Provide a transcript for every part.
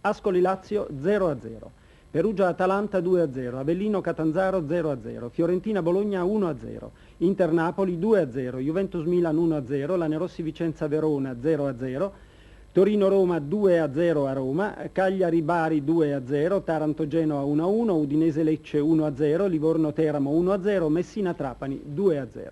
Ascoli Lazio 0-0, Perugia Atalanta 2-0, Avellino Catanzaro 0-0, Fiorentina Bologna 1-0, Inter Napoli 2-0, Juventus Milan 1-0, Lanerossi Vicenza Verona 0-0, Torino Roma 2-0 a Roma, Cagliari Bari 2-0, Taranto Genoa 1-1, Udinese Lecce 1-0, Livorno Teramo 1-0, Messina Trapani 2-0.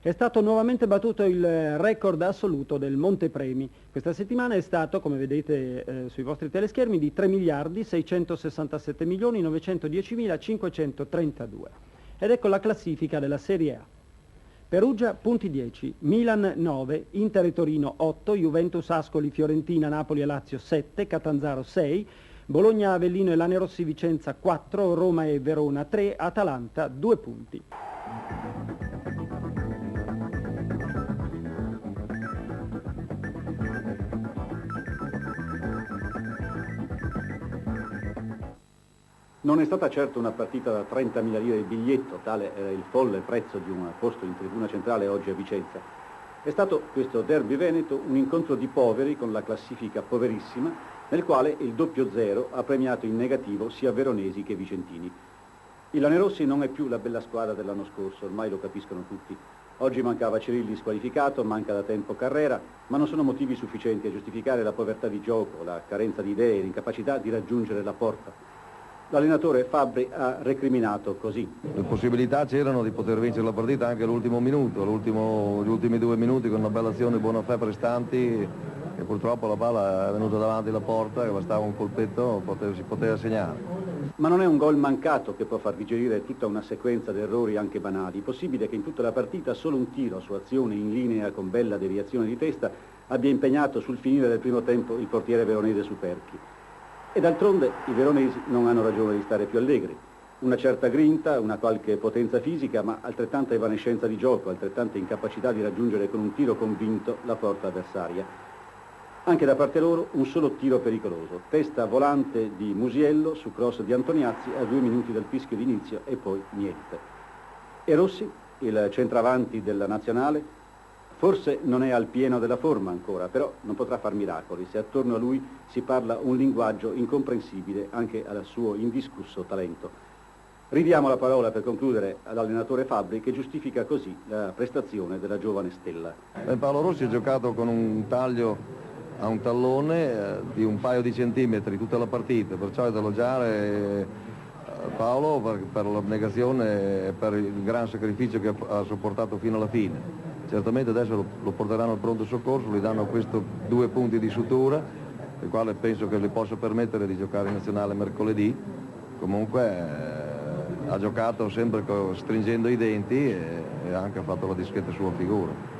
È stato nuovamente battuto il record assoluto del Montepremi. Questa settimana è stato, come vedete sui vostri teleschermi, di 3 miliardi 667 milioni 910.532. Ed ecco la classifica della Serie A. Perugia punti 10, Milan 9, Inter e Torino 8, Juventus Ascoli Fiorentina Napoli e Lazio 7, Catanzaro 6, Bologna Avellino e Lanerossi Vicenza 4, Roma e Verona 3, Atalanta 2 punti. Non è stata certo una partita da 30.000 lire il biglietto, tale era il folle prezzo di un posto in tribuna centrale oggi a Vicenza. È stato questo derby veneto un incontro di poveri con la classifica poverissima, nel quale il 00 ha premiato in negativo sia veronesi che vicentini. Il Lanerossi non è più la bella squadra dell'anno scorso, ormai lo capiscono tutti. Oggi mancava Cirilli squalificato, manca da tempo Carrera, ma non sono motivi sufficienti a giustificare la povertà di gioco, la carenza di idee e l'incapacità di raggiungere la porta. L'allenatore Fabbri ha recriminato così. Le possibilità c'erano di poter vincere la partita anche all'ultimo minuto, gli ultimi 2 minuti con una bella azione Bonafè prestanti e purtroppo la palla è venuta davanti alla porta e bastava un colpetto, si poteva segnare. Ma non è un gol mancato che può far digerire tutta una sequenza di errori anche banali. Possibile che in tutta la partita solo un tiro su azione in linea con bella deviazione di testa abbia impegnato sul finire del primo tempo il portiere veronese Superchi. E d'altronde i veronesi non hanno ragione di stare più allegri. Una certa grinta, una qualche potenza fisica, ma altrettanta evanescenza di gioco, altrettanta incapacità di raggiungere con un tiro convinto la porta avversaria. Anche da parte loro un solo tiro pericoloso, testa volante di Musiello su cross di Antoniazzi a 2 minuti dal fischio d'inizio e poi niente. E Rossi, il centravanti della nazionale, forse non è al pieno della forma ancora, però non potrà far miracoli se attorno a lui si parla un linguaggio incomprensibile anche al suo indiscusso talento. Ridiamo la parola per concludere all'allenatore Fabbri che giustifica così la prestazione della giovane stella. Paolo Rossi ha giocato con un taglio a un tallone di un paio di centimetri tutta la partita, perciò è da elogiare Paolo per l'abnegazione e per il gran sacrificio che ha sopportato fino alla fine. Certamente adesso lo porteranno al pronto soccorso, gli danno questi 2 punti di sutura, il quale penso che gli possa permettere di giocare in nazionale mercoledì. Comunque ha giocato sempre stringendo i denti e anche ha fatto la discreta sua figura.